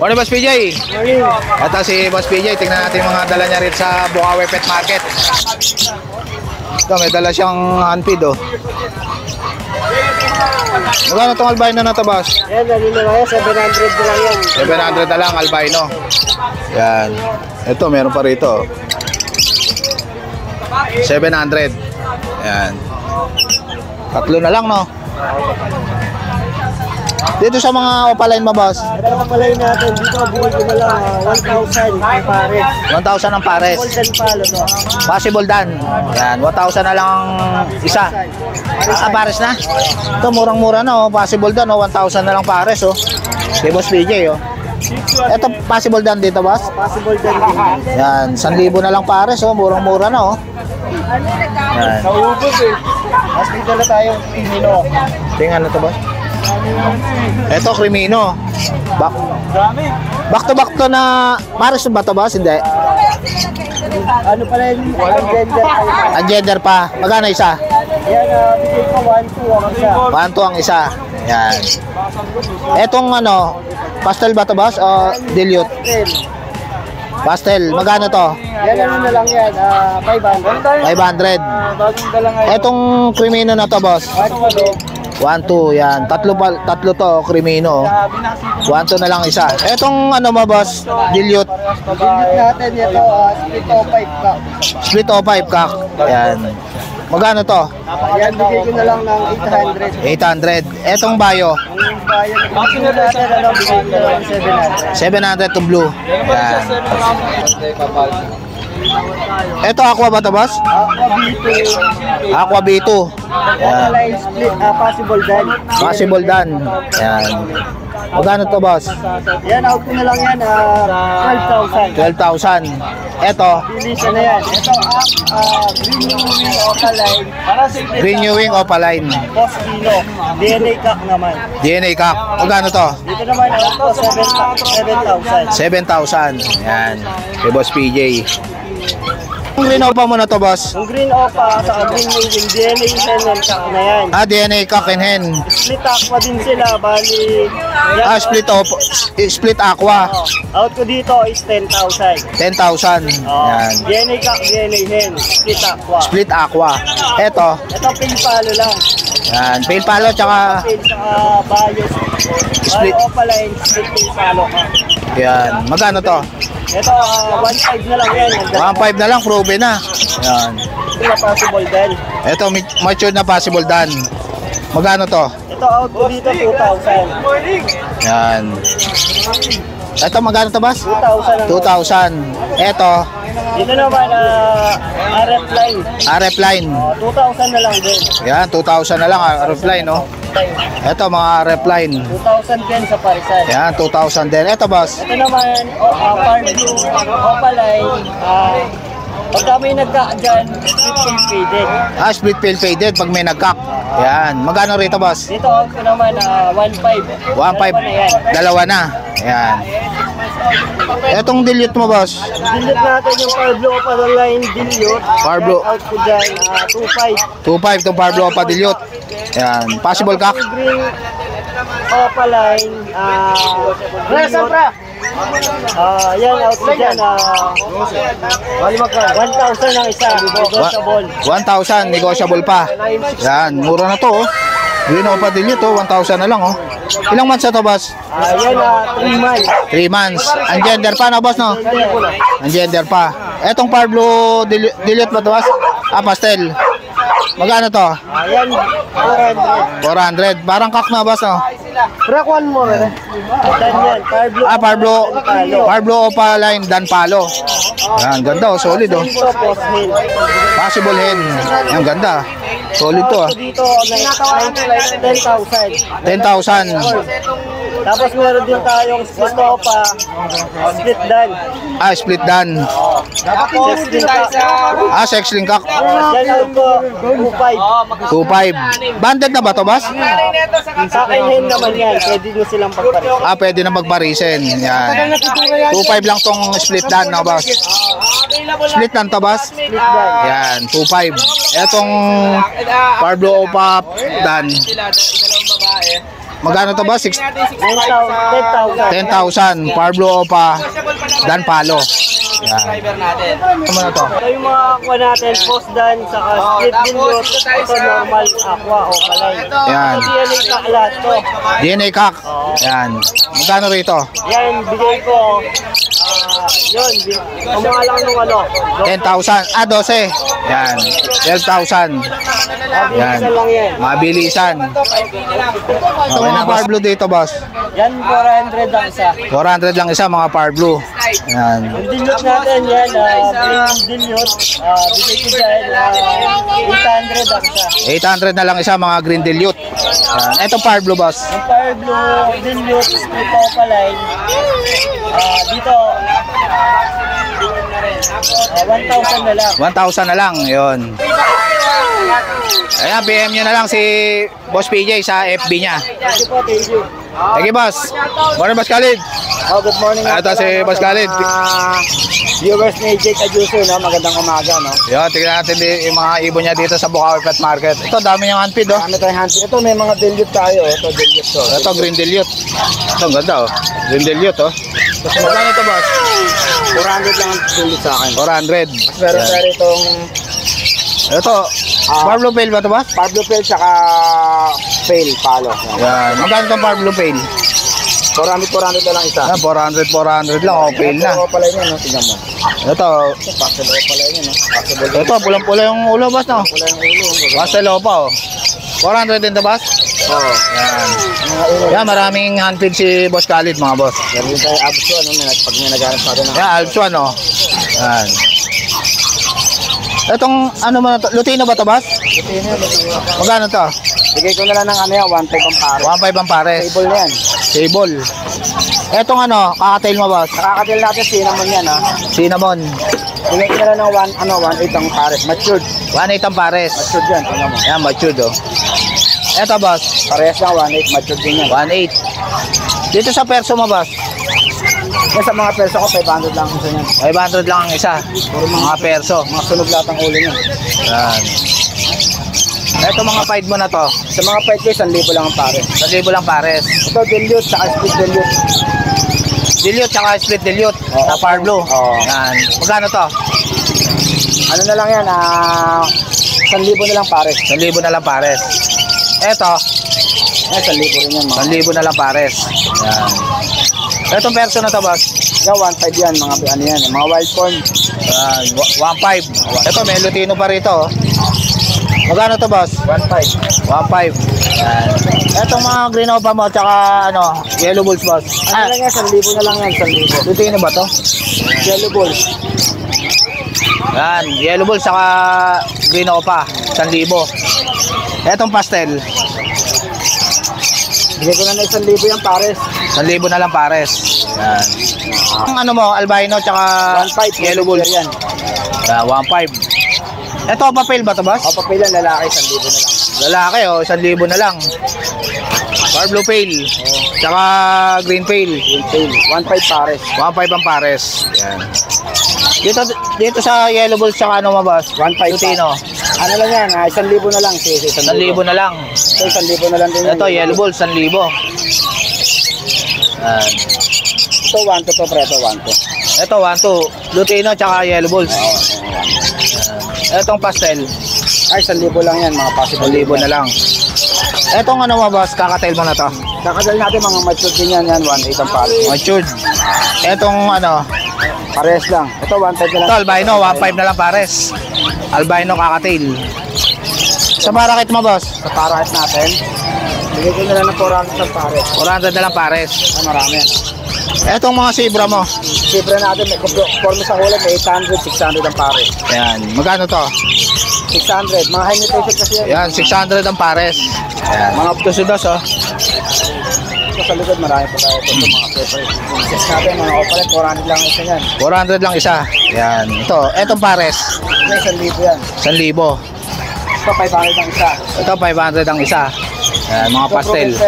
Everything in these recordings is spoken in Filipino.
Morning, Boss PJ. Morning. Ito si Boss PJ. Tingnan natin yung mga dala niya rin sa Bukawi Pet Market. Ito, may dala siyang handfeed, oh. Magkano itong albino na ito, boss? Yan, nalino na yan. 700 na lang yan. 700 na lang, albino. Yan. Ito, meron pa rito. 700. Yan. Tatlo na lang, no? Dito sa mga opaline mo, boss? Ito ang palay natin. Dito, bigay ko na lang 1,000 ang pares. 1,000 ang pares. Golden palo to. Possible dan. Yan, 1,000 na lang ang isa. Pares na? Ito, murang-mura na, oh. Possible dan, oh. 1,000 na lang pares, oh. Kay Boss PJ, oh. Ito, possible dan dito, boss? Possible din din. Yan, 1,000 na lang pares, oh. Murang-mura na, oh. Yan. Sa ubos eh. Mas dito na tayong Crimino. Tingnan na to, boss. Ito, Crimino. Back to back to na pares ba to, boss? Hindi. Ano pala yung gender kayo? Ang gender pa. Magkano isa? Yan, bigay ko 1,2 ang isa. 1,2 ang isa. Yan. Etong ano, pastel ba to, boss? O dilute? 10. Pastel. Magkano to? Yan, ano na lang yan. 500. 500. Bagong dala ngayon. Etong Crimino na to, boss? 1,2. Yan. Tatlo to, Crimino. 1,2 na lang isa. Etong ano mo, boss? Dilute. Dilute natin ito, split o 5 ka. Split o 5 kak. Yan. Magkano to? Yan, bigay ko na lang ng 800. 800. Etong bayo? Ang bayan natin, ano, bigay ko na lang 700. 700 to blue. Yan. Eto, aqua ba to, boss? Aqua B2. Yan. Line split, possible dan. Possible dan. Yan. Magkano to, boss? Yan, out ko na lang yan, 12,000. 12,000. Eto, Bilisan na yan. Ito ang renewing opaline. renewing opaline. Boss Kino. DNA cock naman. DNA kak. Magkano to? Dito naman out ko 7,000. 7,000. Yan. Kay Boss PJ. Ang green opa mo na to, boss? Ang green opa sa green wing DNA hen and cock na yan. DNA kak and hen. Split aqua din sila, bali. Yan, Split aqua. out ko dito is 10,000. 10,000. Yan. DNA cock, DNA hen, split aqua. Split aqua. Eto. Ito pin palo lang. Yan. Pale palo tsaka Pin sa bios. Split. Bayo pala yung split pin palo ka. yan. Magkano to? Ito 1,500 na lang yan. 1,500 na lang, proven na. Yan. Ito na possible din. Ito, mature na possible dan. Magkano to? Ito out ko dito 2,000. Yan. Ito, magkano to, boss? 2,000 ang 2,000. Ito, dito naman RF line. RF line. 2,000 na lang din. Yan, 2,000 na lang, RF line, no? Ito, mga RF line. 2,000 din sa parisan. Yan, 2,000 din. Ito, boss. Ito naman farm blue opaline. Pagka may nagka dyan, split faded. Split pale faded pag may nagkak. Yan. Magkano rito, boss? Dito out ko naman 1,500. 1,500. Dalawa na. Yan. Etong dilute mo, boss? Dilute natin yung farm blue opaline dilute. Farm blue. Out ko dyan 2,500. 2,500 itong Pablo pa dilute. Yan. Possible kak. Green opaline. Yan, out ko dyan. 1,000 ang isa. Negotiable. 1,000. Negotiable pa. Yan. Mura na to, oh. Green pa dilute, oh. 1,000 na lang, oh. Ilang months na to, boss? Yan, 3 months. 3 months. Ang gender pa na, boss, no? Ang gender pa. Etong Pablo dilute ba to, boss? Pastel. Magkano to? Yan, 400. 400. Parang kak na, boss, no? Rakuan mo, yan. Pablo Opaline Dan Palo. Yan, ganda, oh. Solid, oh. Possible hen. Yan, ganda. Solid to, ah. Dito, 10,000. 10,000. Tapos meron din tayong split opa, split dan. Split dan. Tapos din ka. Sex link kak. Yan out ko, 2,500. 2,500. Banded na ba to, boss? Sa akin hen naman yan, pwede nyo silang pagparin. Pwede na magparisen. Yan. 2,500 lang tong split dan, no, boss? Split dan to, boss? Split dan. Yan, 2,500. Etong Pablo Opa Dan. Magkano to ba? 10,000. 10,000. Parblo Opa. Dan Palo. Yan. Ano na to? Ito yung mga aqua natin, post dan, saka split dilute, ito normal aqua o kalay. Yan. Ito DNA ka lahat to. DNA Kak. Yan. Magkano rito? Yan, bigay ko, yun, kumuha lang nung ano. 10,000. 12. Yan. 12,000. Yan. Isa lang yan. Mabilisan. Ito mga Parblo dito, boss. Yan, 400 ang isa. 400 lang isa mga Parblo. Yan. Yung dilute natin yan, green dilute, bigay ko dyan, 800 ang isa. 800 na lang isa mga green dilute. Yan. Ito Parblo, boss. Yung fire blue dilute, split opaline, dito, 1,000 na lang. 1,000 na lang. Yun. Ayan, PM nyo na lang si Boss PJ sa FB niya. Thank you po, thank you. Sige, boss. Morning, Boss Khalid. Oh, good morning. Ito si Boss Khalid. Viewers ni Jake Ajuso, no? Magandang umaga, no? Yun, tignan natin yung mga ibon niya dito sa Bukawi Pet Market. Ito, dami niyang handfeed, oh. Ano tayong hands? Ito, may mga dilute tayo. Ito, dilute to. Ito, green dilute. Ito, ang ganda, oh. Green dilute, oh. Tapos magkano ito, boss? 400 lang ang dilute sa akin. 400. Meron tayo itong Ito, Parblo Pale ba ito, boss? Pablo Pel, tsaka Fail, palo. Yan. Magkano itong Parblo Pale? 400 na lang isa. Yan, 400 lang, oh. Pale na. Ito, pala yun, no? Tingnan mo. Ito, Possible pala yun, no? Possible. ito, pulang-pula yung ulo, boss, no? Pala yung ulo. Pastel pa, oh. 400 din ito, boss? Oo. Yan. Mga ulo. Yan, maraming handfeed si Boss Khalid, mga boss. Meron tayo abso, ano? Pag may naghanap sa atin. Yan, Alps 1, oh. Yan. Itong, ano mo na to? Lutino ba ito, boss? Magkano to? Bigay ko na lang ng ano yan, 1.5 ang pare. 1.5 ang pares. Table na yan. Table. Etong ano, kakatail mo, boss? Nakakatil natin cinnamon yan, ha? Cinnamon. Bigay ko na lang ng 1.8 ang pares. Matured. 1.8 ang pares. Matured yan, tingnan mo. Yan, matured, oh. Eto, boss. Parehas lang, 1.8. Matured din yan. 1.8. Dito sa perso mo, boss? Yan sa mga perso ko, 500 lang isa yan. 500 lang ang isa. Mga perso. Mga sunog lahat ang ulo niya. Yan. Eto mga fight mo na to. Sa mga fight ko, 1,000 lang ang pares. 1,000 lang pares. Ito, dilute, saka split dilute. Dilute tsaka split dilute Oo. na Parblo. Oo. Yan. Magkano to? Ano na lang yan, 1,000 na lang pares. 1,000 na lang pares. Eto, Yan, 1,000 rin yan, mga. 1,000 na lang pares. Yan. Etong perso na to, boss. Yan, 1.5 yan, mga ano yan, mga wild form. Yan, 1.5. Ito, may lutino pa rito. Oh. Magkano to, boss? 1.5. 1.5. Yan. Etong mga green opa mo, tsaka ano, yellow bulls, boss. Ano lang yan, 1,000 na lang yan, 1,000. Lutino ba to? Yellow balls. Yan, yellow bulls, tsaka green opa. 1,000. Etong pastel, Bigay ko na ng 1,000 yung pares. 1,000 na lang pares. Yan. Ang ano mo, albino, tsaka 1.5. yellow bulls. Yan. Yan, 1.5. Ito, papel ba to, boss? O, papilan, lalaki, 1,000 na lang. Lalaki, oh, 1,000 na lang. Parblo Pale, tsaka green pale. Yung tail, 1.5 pares. 1.5 ang pares. Yan. Dito sa yellow bulls, tsaka ano mo, boss? 1.5 Lutino. Ano lang yan, 1,000 na lang. 1,000 na lang. Ito, 1,000 na lang din yan. Ito, yellow bulls, 1,000. Yan. Ito, 1 to pre, ito, 1 to. Ito, 1-2. Lutino, tsaka yellow bulls. Etong pastel, Ay, 1,000 lang yan, mga possible. 1,000 na lang. Etong ano mo, boss? Kakatail mo na to. Kakadal natin mga mature din yan, 1.8 ang pares. Matured. Etong ano, Pares lang. Ito, 1.5 na lang. ito, albino, 1.5 na lang pares. Albino kakatail. Sa parakit mo, boss? Sa pares natin, bigay ko na lang ng 400 ang pares. 400 na lang pares. Ay, marami yan. Etong mga zebra mo. Siyempre natin, may conforme sa kulay, may 800, 600 ang pares. Yan. Magkano to? 600. Mga high nutrition kasi yan. Yan, 600 ang pares. Yan. Mga ptusudos, oh. Ito sa likod, marami pa tayo. Ito, mga separate. Check natin, mga opalet, 400 lang isa yan. 400 lang isa. Yan. Ito, etong pares. Ito, 1,000 yan. 1,000. Ito, 500 ang isa. Ito, 500 ang isa. Yan, mga pastel. Ito,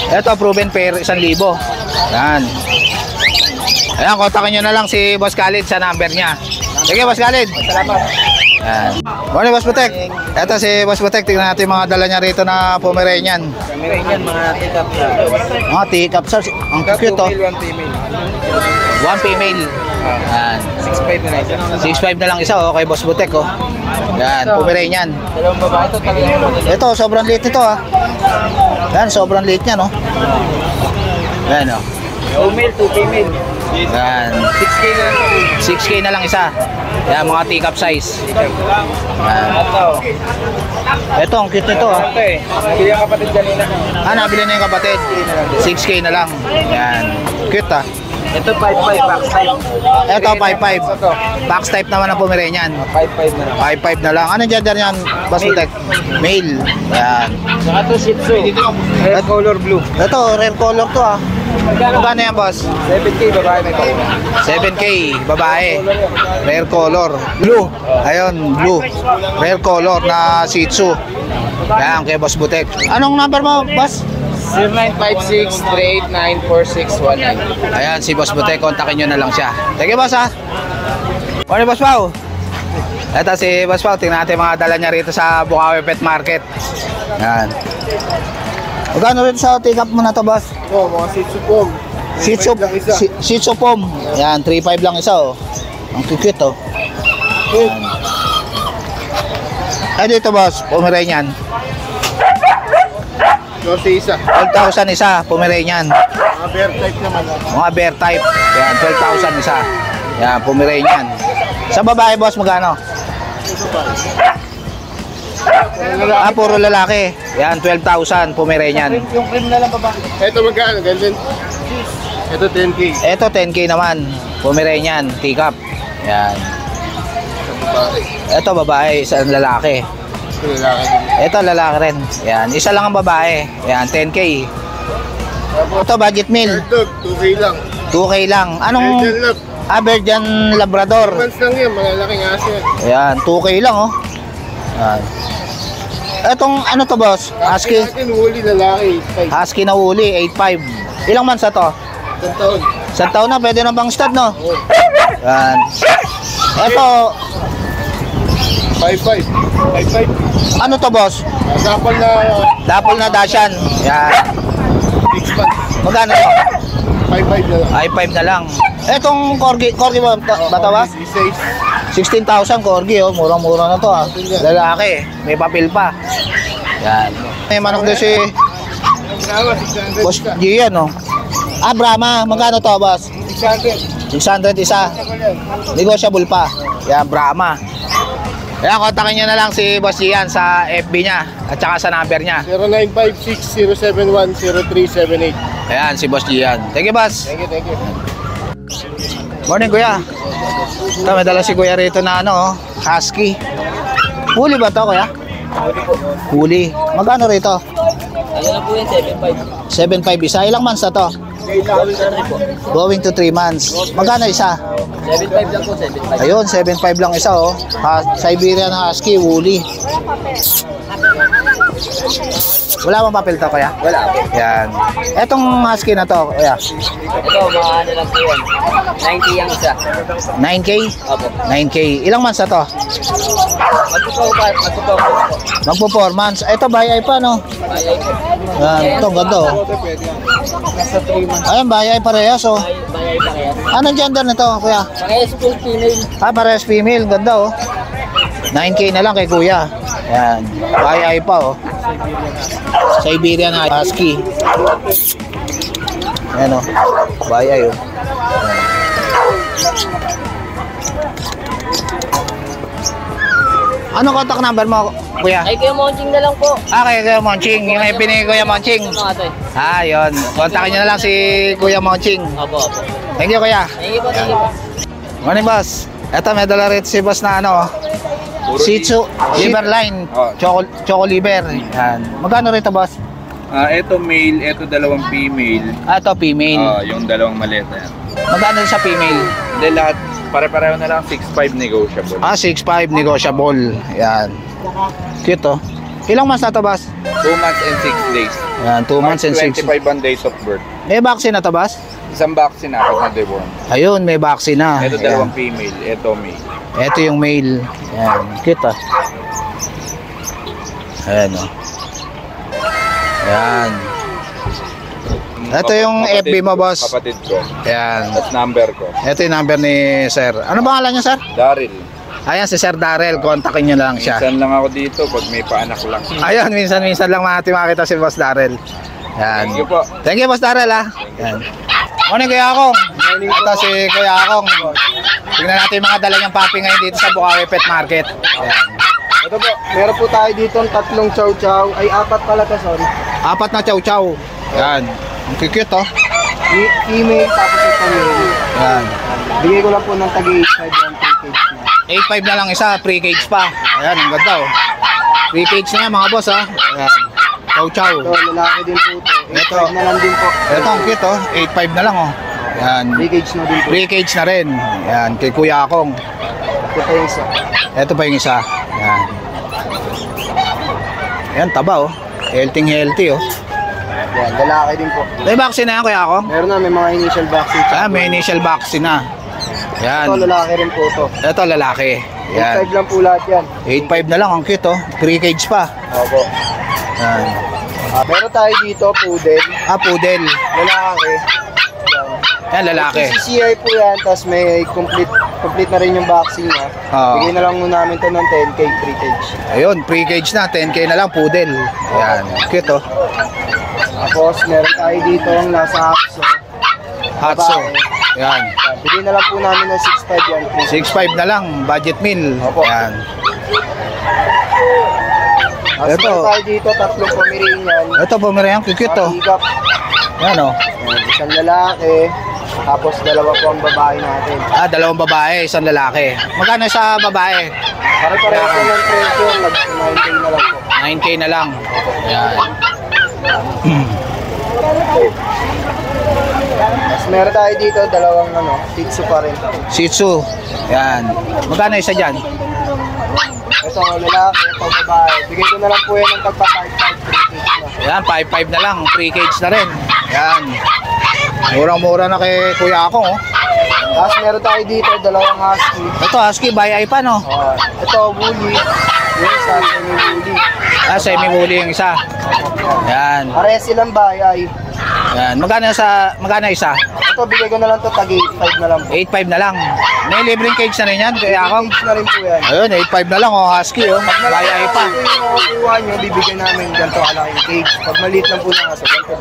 1,000. Ito, proven pair, 1,000. Yan. Ayan, kontakin nyo na lang si Boss Khalid sa number niya. Sige, Boss Khalid. Salamat. Yan. Morning, Boss Butek. Ito si Boss Butek. Tingnan natin mga dala niya rito na Pomeranian. Pomeranian, mga tikap. Mga teacup, sir. Ang cute, oh. One female. Yan. 6'5 na isa. 6'5 na lang isa, oh, kay Boss Butek, oh. Yan, Pomeranian. Dalawang babae ito, talagang Ito, sobrang liit nito, ah. Yan, sobrang liit niya, no? Yan, oh. 2 male, 2 female. Yan. 6K na lang. 6K na lang isa. Yan, mga teacup size. Yan. Ito, ang cute nito, ah. Ito eh, nabili ang kapatid kanina. Nabili na yung kapatid. 6K na lang. Yan. Cute, ah. Ito 5'5", back side. Ito, 5'5". Box type naman ang Pomeranian. 5'5 na lang. 5'5 na lang. Anong gender yan, Boss Butek? Male. Yan. Saka ito Shih Tzu. Red color blue. Ito, rare color to, ah. Magkano yan, boss? 7K babae na ito. 7K, babae. Rare color. Blue. Ayun, blue. Rare color na Shih Tzu. Yan, kay Boss Butek. Anong number mo, boss? 0956-389-4619. Ayan, si Boss Butek. Kontakin nyo na lang siya. Thank you, boss, ha? Morning, Boss Pao. Ito si Boss Pao. Tingnan natin mga dala niya rito sa Bukawi Pet Market. Yan. Magkano rin sa take-up mo na to, boss? Oh, mga Shih Tzu Pom. Shih Tzu Pom. Yan, 3.5 lang isa, oh. Ang cute, oh. Yan. Ay, dito, boss. Pomeranian. 12 isa. 12,000 isa, Pomeranian. Mga bear type naman. Mga bear type. Yan, 12,000 isa. Yan, Pomeranian. Sa babae, boss, magkano? Puro lalaki. Yan, 12,000, Pomeranian. Yung cream na lang ba? Ito magkano? Ganyan. Ito 10K. Ito, 10K naman. Pomeranian, teacup. Yan. Ito, babae, isang lalaki. Ito lalaki. Ito, lalaki rin. Yan, isa lang ang babae. Yan, 10K. Ito, budget meal. Ito, 2K lang. 2K lang. Anong... Belgian Lab. Belgian Labrador. Months lang yun, malalaking aso yan. Yan, 2K lang, oh. Yan. Etong ano to, boss? Husky. Natin huli lalaki. Husky na huli, 8.5. Ilang months na to? 10 taon. Isang taon na, pwede na bang stud, no? Oo. Yan. Ito, 5'5". 5'5". ano to, boss? Dapol na Dapol na Dashan. Yan. 6 months. Magkano to? 5'5 na lang. Ay, 5 na lang. Etong corgi ba to, boss? 16,000 corgi, oh. Murang-mura na to, ah. Lalaki, may papel pa. Yan. May manok din si Boss Gian, oh. Brahma, magkano to, boss? 600. 600 isa. Negotiable pa. Yan, Brahma. Kaya kontakin nyo na lang si Boss Gian sa FB niya at saka sa number niya. 0956-071-0378. Ayan, si Boss Gian. Thank you, boss. Thank you. Morning, kuya. Ito, may dala si kuya rito na ano, oh, husky. Huli ba to, kuya? Huli. Magkano rito? Ano na po yan? 7'5". 7.5 isa. Ilang months na to? Going to 3 months. Magkano isa? 7'5 lang po, 7'5". Ayun, 7.5 lang isa, oh. Siberian husky, huli. Wala bang papel to, kuya? Wala po. Yan. Etong husky na to, kuya. Ito, mga ano lang po yan. 90 yung isa. 9K? Opo. 9K. Ilang months na to? Magpupaw po. Magpo 4 months. Ito, bayay pa, no? Bayay po. Yan, ito, ganda, oh. Nasa 3 months. Ayan, bayay parehas, oh. Bayay pa kaya. Anong gender nito, kuya? Parehas po female. Parehas female. Ganda, oh. 9K na lang kay kuya. Yan. Bayay pa, oh. Siberian husky. Ayan, oh. Bayay, oh. Ayan. Ano contact number mo, kuya? Ay, kayo Monching na lang po. Kay Kuya Monching. Yung FB ni Kuya Monching. Mga to eh. Yun. Kontakin nyo na lang si Kuya Monching. Opo. Thank you, kuya. Thank you po, thank you po. Morning, boss. Eto, may dala rito si boss na ano, Shih Tzu, liver line, choco liver. Yan. Magkano rito, boss? Ito male, ito dalawang female. Ito, female. Yung dalawang maleta yan. Magkano sa female? Hindi lahat, pare-pareho na lang 6'5" negotiable. 6'5", negotiable. Yan. Cute, oh. Ilang months na to, boss? 2 months and 6 days. Yan, 2 months and 6. 25 days of birth. May vaccine na to, boss? Isang vaccine, apat na deworm. Ayun, may vaccine na. Ito Ayan. dalawang female, ito male. Ito yung male. Ayan, cute ah. Ayan o. Ayan. Ito yung FB mo, boss. Kapatid ko. Ayan. At number ko. Ito yung number ni Sir. Ano pangalan niya, Sir? Daryl. Ayan, si Sir Darrell. Kontakin niyo lang siya. Minsan lang ako dito pag may paanak lang. Ayun, minsan-minsan lang natin makita si Boss Darrell. Ayan. Thank you po. Thank you, Boss Darrell, ha. Ayan. Morning, Kuya Akong. Ito si Kuya Akong. Tingnan natin yung mga dala niyang papi ngayon dito sa Bukawi Pet Market. Ayan. Ito po, meron po tayo dito ng tatlong chow-chow. Ay, apat pala to, sorry. Apat na chow-chow. Ayan. Ang cute, oh. Female, tapos ito male. Ayan. Bigay ko lang po ng tag-8.5 yung package na. 8.5 na lang isa, pre-cage pa. Ayan, ang ganda, oh. Pre-cage na yan, mga boss, ha. Ayan. Chow-chow. Ito, lalaki din po ito. Ito. 8.5 na lang din po. Ito, ang cute, oh. 8.5 na lang, oh. Ayan. Package na din po. Pre-cage na rin. Ayan, kay Kuya Akong. Ito pa yung isa. Ito pa yung isa. Ayan. Ayan, taba, oh. Healthy, oh. Yan, lalaki din po. May vaccine na yan, Kuya Akong? Meron na, may mga initial vaccine. Ah, may initial vaccine na. Ayan. Ito, lalaki rin po ito. Ito, lalaki. Ayan. 8.5 lang po lahat yan. 8.5 na lang, ang cute, oh. Pre-cage pa. Opo. Ayan. Meron tayo dito, poodle. Ah, poodle. Lalaki. Yan. Ayan, lalaki. CCI po yan, tapos may complete na rin yung vaccine niya. Oo. Bigay na lang muna namin to ng 10k free cage. Ayun, pre-cage na. 10k na lang, poodle. Ayan. Cute, oh. Tapos meron tayo dito ang nasa Haxo. Hatso. Ayan. Bigay na lang po namin ng 6.5 yan. 6.5 na lang, budget meal. Opo. Ayan. Tapos Ito. meron tayo dito, tatlong Pomeranian. Ito, Pomeranian, cute, oh. Higap. Ayan, oh. Isang lalaki. Tapos dalawa po ang babae natin. Ah, dalawang babae, isang lalaki. Magkano sa babae? Pare-pareho po ng presyo. Nag-9k na lang po. 9k na lang. Ayan. Tapos meron tayo dito, dalawang Shih Tzu pa rin. Shih Tzu. Ayan. Magkano isa dyan? Ito lalaki, ito babae. Bigay ko na lang po yan ng tagpa 5.5 free cage na. Ayan, 5.5 na lang. Pre-cage na rin. Ayan. Murang-mura na kay Kuya Akong, oh. Tapos meron tayo dito, dalawang husky. Ito, husky, by eye pa, no? Ito, woolly. Yung isa, semi-woolly. Ah, semi-woolly yung isa. Ayan. Parehas silang bayay. Ayan. Magkano isa? Ito, bigay ko na lang to tag 8.5 na lang po. 8.5 na lang. May libreng cage na rin yan, Kuya Akong. Cage na rin po yan. Ayun, 8.5 na lang, oh. Husky, oh. By eye pa. Ito yung makukuha nyo, bibigyan namin ganito kalaking cage. Pag maliit lang po na kaso, ganito.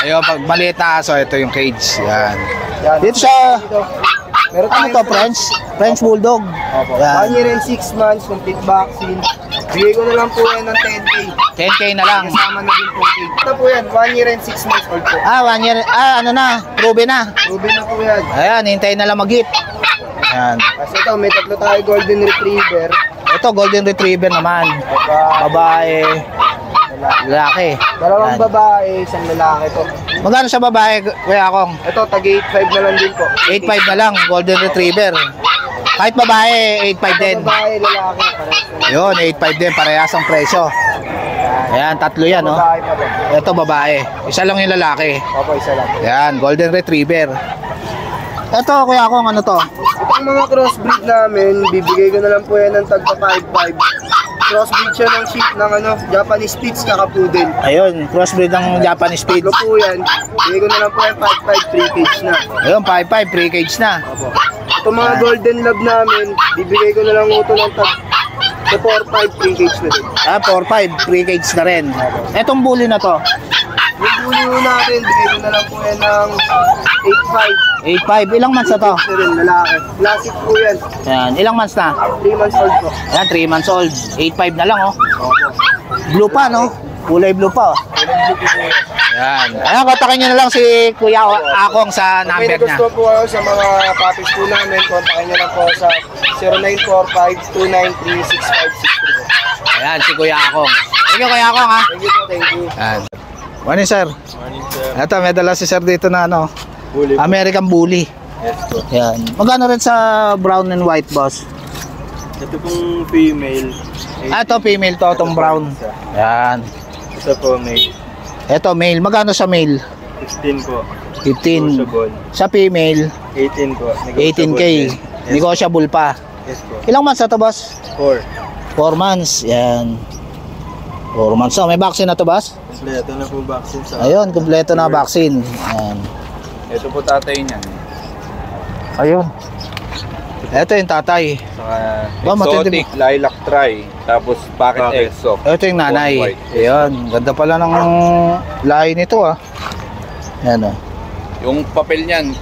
Ayun, pag maliit na aso, ito yung cage. Ayan. Yan. Dito sa- Dito. Meron Ano tayong to, French Bulldog? Opo. Ayan. 1 year and 6 months, complete vaccine. Bigay ko na lang po yan ng 10k. 10k na lang. Kasama na din po cage. Ito po yan, 1 year and 6 months old po. Ah, 1 year. Ah, ano na, proven na. Ruby na po yan. Ayan, hintayin na lang mag-hit. Ayan. Kasi ito, may tatlo tayo golden retriever. Ito, golden retriever naman. Babae, lalaki. Dalawang Ayan. babae, isang lalaki to. Magkano sa babae, Kuya Akong? Ito, tag 8.5 na lang din po. 8.5 na lang, golden retriever. Kahit babae, 8.5 din. Babae, lalaki, parehas na lang. Yun, 8.5 din, parehas ang presyo. Ayan, tatlo yan, no? Babae pa din. Ito, babae. Isa lang yung lalaki. Opo, isa lang. Ayan, golden retriever. Ito, Kuya Akong, ano to? Itong mga crossbreed namin, bibigay ko na lang po yan ng tagpa 5.5. Crossbreed siya ng sheep ng Japanese Spitz kaka poodle. Ayun, crossbreed ng Japanese Spitz. Tatlo po yan. Bigay ko na lang po yan 5.5 free cage na. Ayun, 5.5, pre-cage na. Opo. Itong mga golden lab namin, bibigay ko na lang ito ng tag 4.5 free cage na din. Ah, 4.5, pre-cage na rin. Etong bully na to, Yung bully natin, bigay ko na lang po yan ng 8.5. 8.5. Ilang months na to? Ito rin, lalaki. Classic po yan. Ayan, ilang months na? 3 months old po. Ayan, 3 months old. 8.5 na lang, oh. Opo. Blue pa, no? Kulay blue pa, oh. Ayan. Ayan, kontakin nyo na lang si Kuya Akong sa Kung may number niya. gusto po kayo sa mga puppies po namin, kontakin nyo lang po sa 0945-293-6563. Ayan, si Kuya Akong. Thank you, Kuya Akong, ha? Thank you po, thank you. Ayan. Morning, sir. Morning, sir. Ito, may dala si sir dito na, ano, Bully po. American Bully. Yes po. Ayan. Magkano rin sa brown and white, boss? Ito pong female. Ah, ito, female to, itong brown. Ayan. Isa po male. Ito, male. Magkano sa male? 16 po. 15. Negotiable. Sa female, 18 po. 18K. Negotiable pa. Yes po. Ilang months na to, boss? 4. 4 months. Yan. 4 months. So, may vaccine na to, boss? Kompleto na po vaccine sa... Ayun, kompleto na vaccine. Yan. Ito po tatay niyan. Ayun. Ito yung tatay. Saka Ba, matindi exotic, lilac try. Tapos pocket exo. Ito yung nanay. White. Ayun. Ganda pala ng lahi nito, ah. Yan, oh. Yung papel niyan,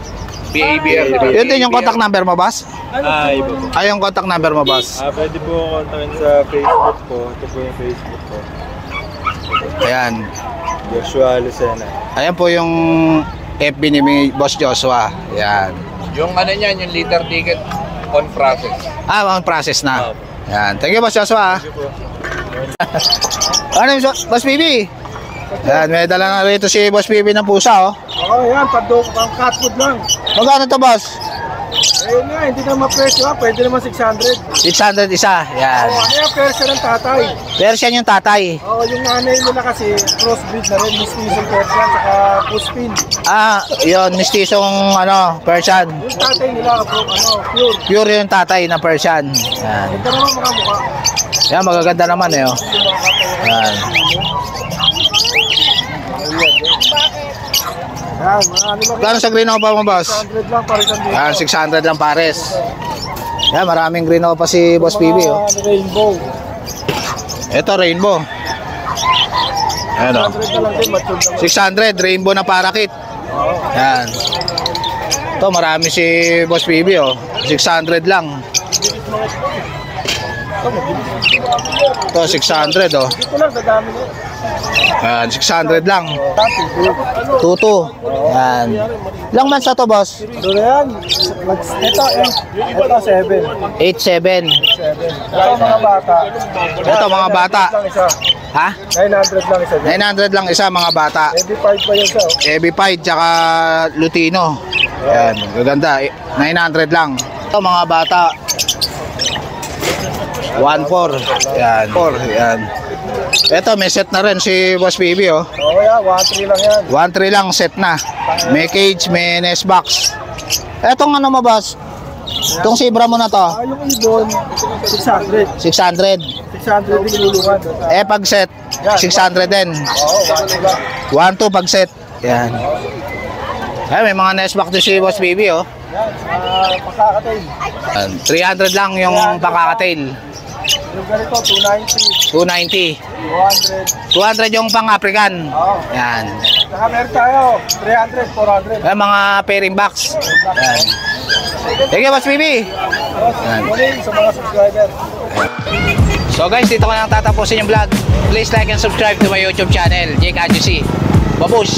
PABR. Yun din yung contact number mo, boss? Iba po. Ay, yung contact number mo, boss. Pwede po kontakin sa Facebook po. Ito po yung Facebook po. Ayan. Joshua Lucena. Ayan po yung FB ni Boss Joshua. Ayan. Yung ano niyan, yung liter ticket on process. Ah, ang process na. Ayan. Thank you, Boss Joshua. Thank you po. Ano yung Boss PB? Ayan, may dala na rito si Boss PB ng pusa, oh. Oo, yan. Pang cat food lang. Magkano to, boss? Ayun nga, hindi na ma-presyo ha. Pwede naman 600. 600 isa. Ayan. Ano yung persa ng tatay? Persian yung tatay. Oo, yung nanay nila kasi crossbreed na rin. Mestizo Persian, saka Puspin. Ah, yun, mistisong ano, Persian. Yung tatay nila, bro, pure. Pure yung tatay na Persian. Ayan. Ito naman mga mukha. Ayan, magaganda naman eh, oh. Ayan. Yan, mga ano lang. Kano sa green pa mo, boss? 600 lang, parisan dito. Ayan, 600 lang pares. Ayan, maraming green pa si Boss PB, oh. Mga rainbow. Ito, rainbow. Ayan, oh. 600 na lang din, matured naman. 600, rainbow na parakit. Ayan. Ito, marami si Boss PB, oh. 600 lang. Ito, 600, oh. Dito lang, sa dami nyo. Ayan, 600 lang. Tutu. Ayan. Ilang months na to, boss? Ito na yan. Ito, 7. 8-7. Ito mga bata. Ito, mga bata. Lang isa. Ha? 900 lang isa. 900 lang isa, mga bata. Every 5 pa yun siya. Heavy Fight, tsaka Lutino. Ayan, gaganda. 900 lang. Ito, mga bata. 1-4. Ayan. 4. Ayan. Ito, may set na rin si Boss PB, oh. Oo yan, 1-3 lang yan. 1-3 lang, set na. May cage, may nest box. Etong ano mo, boss? Itong Zebra mo na to. Yung ibon, 600. 600. 600 din ilulungan. Eh, pag set, 600 din. Oo, 1 lang. 1-2 pag set. Yan. Eh, may mga nest box din si Boss PB, oh. Yan, pagkakatail. Yan, 300 lang yung pakakatail. Yung ganito, 290, 290. 200. 200 yung pang-African. Oo. Yan. Saka meron tayo, 300, 400. Eh, mga pairing box. Yan. Thank you, Boss PB. Morning sa mga subscriber. So guys, dito ko na tatapusin yung vlog. Please like and subscribe to my YouTube channel, Jake Adjusi. Babush!